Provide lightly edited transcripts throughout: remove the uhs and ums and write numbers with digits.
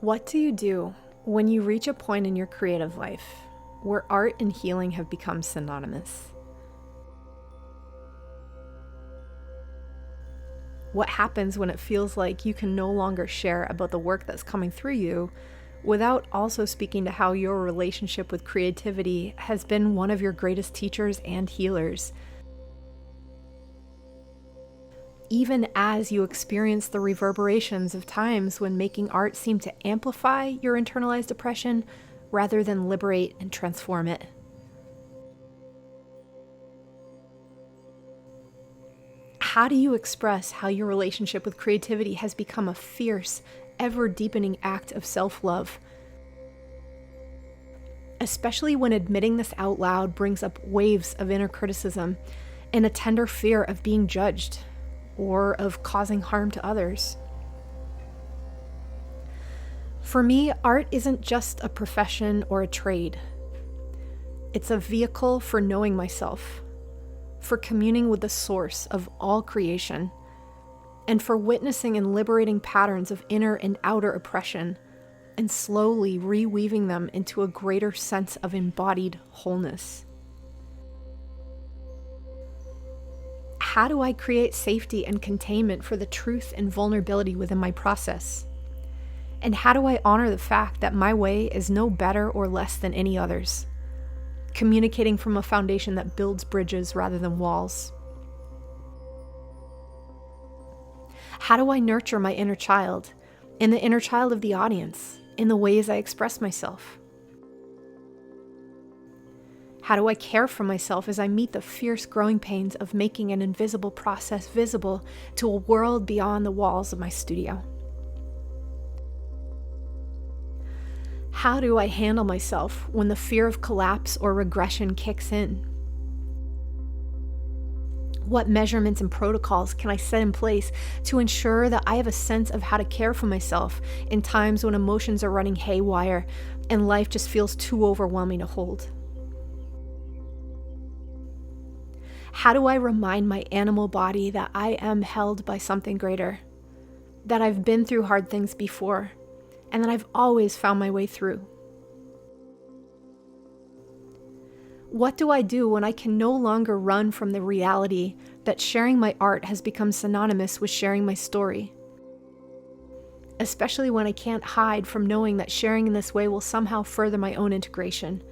What do you do when you reach a point in your creative life where art and healing have become synonymous? What happens when it feels like you can no longer share about the work that's coming through you without also speaking to how your relationship with creativity has been one of your greatest teachers and healers? Even as you experience the reverberations of times when making art seemed to amplify your internalized oppression rather than liberate and transform it. How do you express how your relationship with creativity has become a fierce, ever-deepening act of self-love? Especially when admitting this out loud brings up waves of inner criticism and a tender fear of being judged or of causing harm to others. For me, art isn't just a profession or a trade. It's a vehicle for knowing myself, for communing with the source of all creation, and for witnessing and liberating patterns of inner and outer oppression, and slowly reweaving them into a greater sense of embodied wholeness. How do I create safety and containment for the truth and vulnerability within my process? And how do I honor the fact that my way is no better or less than any others, communicating from a foundation that builds bridges rather than walls? How do I nurture my inner child and the inner child of the audience in the ways I express myself? How do I care for myself as I meet the fierce growing pains of making an invisible process visible to a world beyond the walls of my studio? How do I handle myself when the fear of collapse or regression kicks in? What measurements and protocols can I set in place to ensure that I have a sense of how to care for myself in times when emotions are running haywire and life just feels too overwhelming to hold? How do I remind my animal body that I am held by something greater, that I've been through hard things before, and that I've always found my way through? What do I do when I can no longer run from the reality that sharing my art has become synonymous with sharing my story? Especially when I can't hide from knowing that sharing in this way will somehow further my own integration,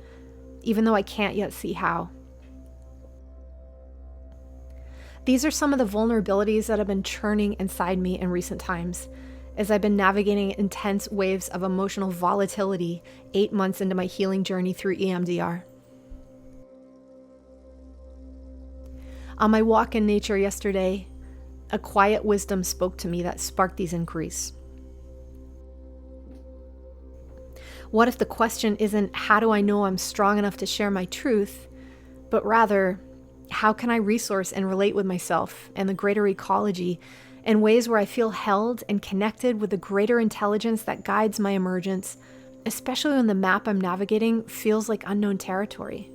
even though I can't yet see how. These are some of the vulnerabilities that have been churning inside me in recent times, as I've been navigating intense waves of emotional volatility 8 months into my healing journey through EMDR. On my walk in nature yesterday, a quiet wisdom spoke to me that sparked these inquiries. What if the question isn't, how do I know I'm strong enough to share my truth, but rather, how can I resource and relate with myself and the greater ecology in ways where I feel held and connected with the greater intelligence that guides my emergence, especially when the map I'm navigating feels like unknown territory?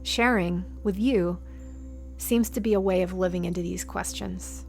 Sharing with you seems to be a way of living into these questions.